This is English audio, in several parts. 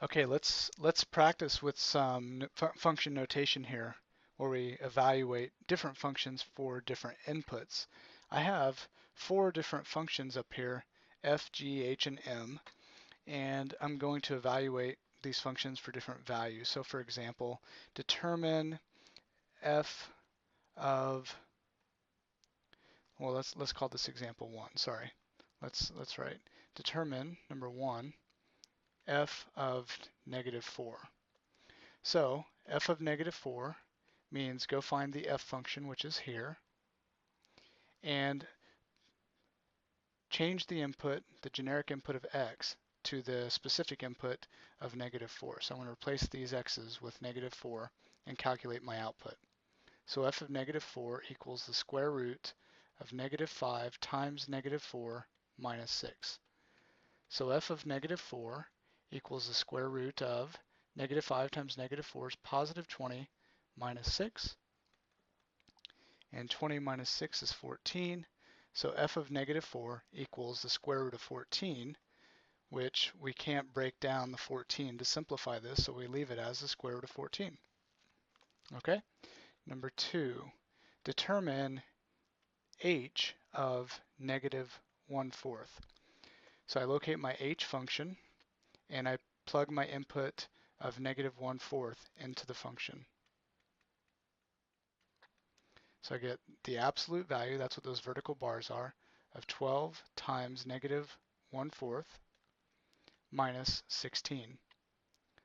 Okay, let's practice with some function notation here, where we evaluate different functions for different inputs. I have four different functions up here, f, g, h, and m, and I'm going to evaluate these functions for different values. So for example, determine f of, well, let's call this example 1. Sorry. Let's write determine number 1 f of -4. So f of -4 means go find the f function, which is here, and change the input, the generic input of x, to the specific input of -4. So I'm going to replace these x's with -4 and calculate my output. So f of -4 equals the square root of -5 times -4 minus 6. So f of -4 equals the square root of -5 times -4 is positive 20 minus 6. And 20 minus 6 is 14. So f of -4 equals the square root of 14, which we can't break down the 14 to simplify this, so we leave it as the square root of 14. Okay? Number 2, determine h of -1/4. So I locate my h function, and I plug my input of -1/4 into the function. So I get the absolute value, that's what those vertical bars are, of 12 times -1/4 minus 16.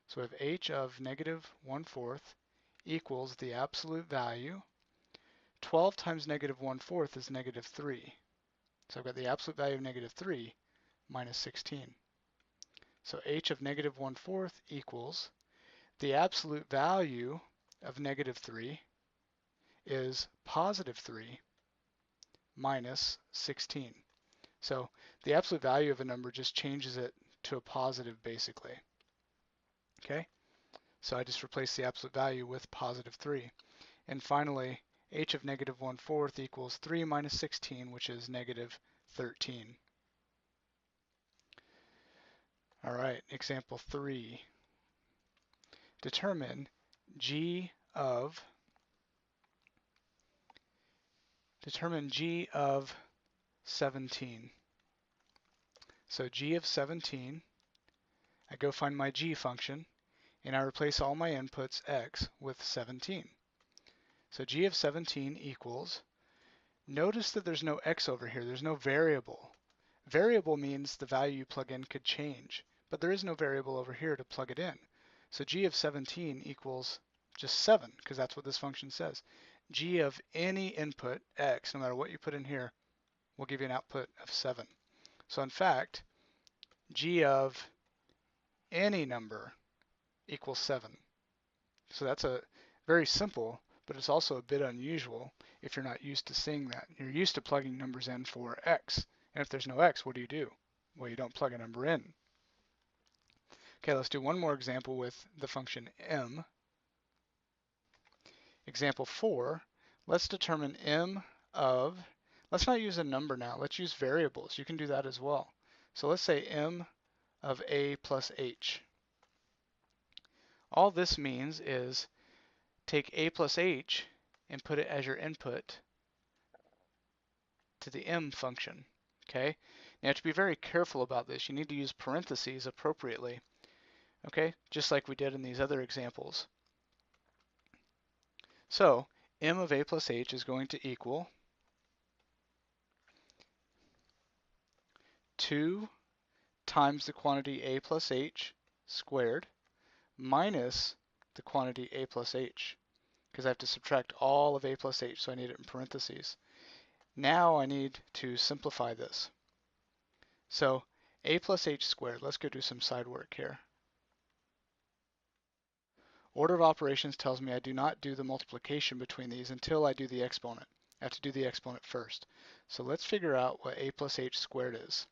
So we have h of -1/4 equals the absolute value. 12 times -1/4 is -3. So I've got the absolute value of -3 minus 16. So h of -1/4 equals the absolute value of -3 is positive 3 minus 16. So the absolute value of a number just changes it to a positive basically. Okay, so I just replace the absolute value with positive 3. And finally, h of -1/4 equals 3 minus 16, which is -13. All right, example 3. Determine g of 17. So g of 17, I go find my g function, and I replace all my inputs x with 17. So g of 17 equals, notice that there's no x over here, there's no variable. Variable means the value you plug in could change, but there is no variable over here to plug it in. So g of 17 equals just 7, because that's what this function says. G of any input, x, no matter what you put in here, will give you an output of 7. So in fact, g of any number equals 7. So that's a very simple, but it's also a bit unusual if you're not used to seeing that. You're used to plugging numbers in for x. And if there's no x, what do? Well, you don't plug a number in. Okay, let's do one more example with the function m. Example 4, let's determine m of, let's not use a number now, let's use variables. You can do that as well. So let's say m of a plus h. All this means is take a plus h and put it as your input to the m function. Okay, now you have to be very careful about this. You need to use parentheses appropriately. Okay, just like we did in these other examples. So m of a plus h is going to equal 2 times the quantity a plus h squared minus the quantity a plus h, because I have to subtract all of a plus h, so I need it in parentheses. Now I need to simplify this. So a plus h squared, let's go do some side work here. Order of operations tells me I do not do the multiplication between these until I do the exponent. I have to do the exponent first. So let's figure out what a plus h squared is.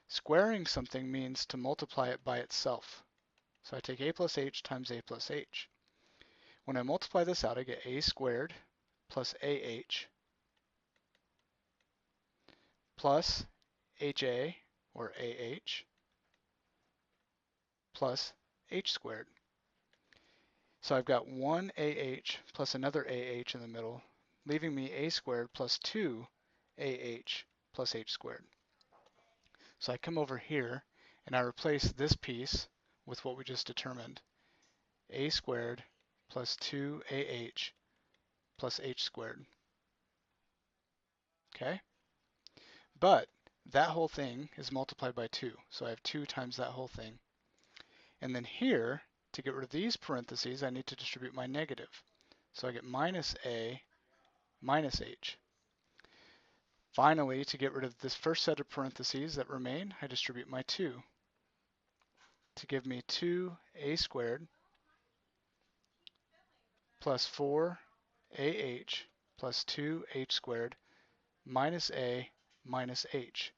Squaring something means to multiply it by itself. So I take a plus h times a plus h. When I multiply this out, I get a squared plus ah plus ha, or ah, plus h squared. So I've got one AH plus another AH in the middle, leaving me a squared plus 2 AH plus h squared. So I come over here and I replace this piece with what we just determined, a squared plus 2AH plus h squared. Okay? But that whole thing is multiplied by 2, so I have 2 times that whole thing. And then here, to get rid of these parentheses, I need to distribute my negative. So I get minus a minus h. Finally, to get rid of this first set of parentheses that remain, I distribute my 2 to give me 2a squared plus 4AH plus 2h squared minus a minus h.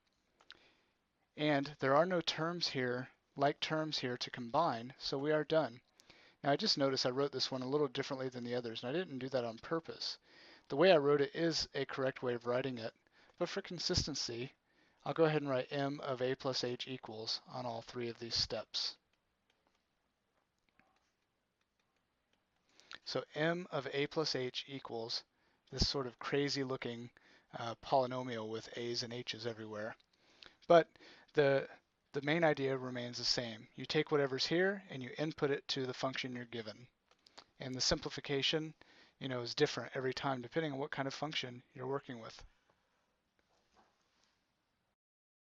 And there are no terms here, like terms here, to combine, so we are done. Now I just noticed I wrote this one a little differently than the others, and I didn't do that on purpose. The way I wrote it is a correct way of writing it, but for consistency, I'll go ahead and write m of a plus h equals on all 3 of these steps. So m of a plus h equals this sort of crazy looking polynomial with a's and h's everywhere. But the main idea remains the same. You take whatever's here and you input it to the function you're given. And the simplification, is different every time depending on what kind of function you're working with.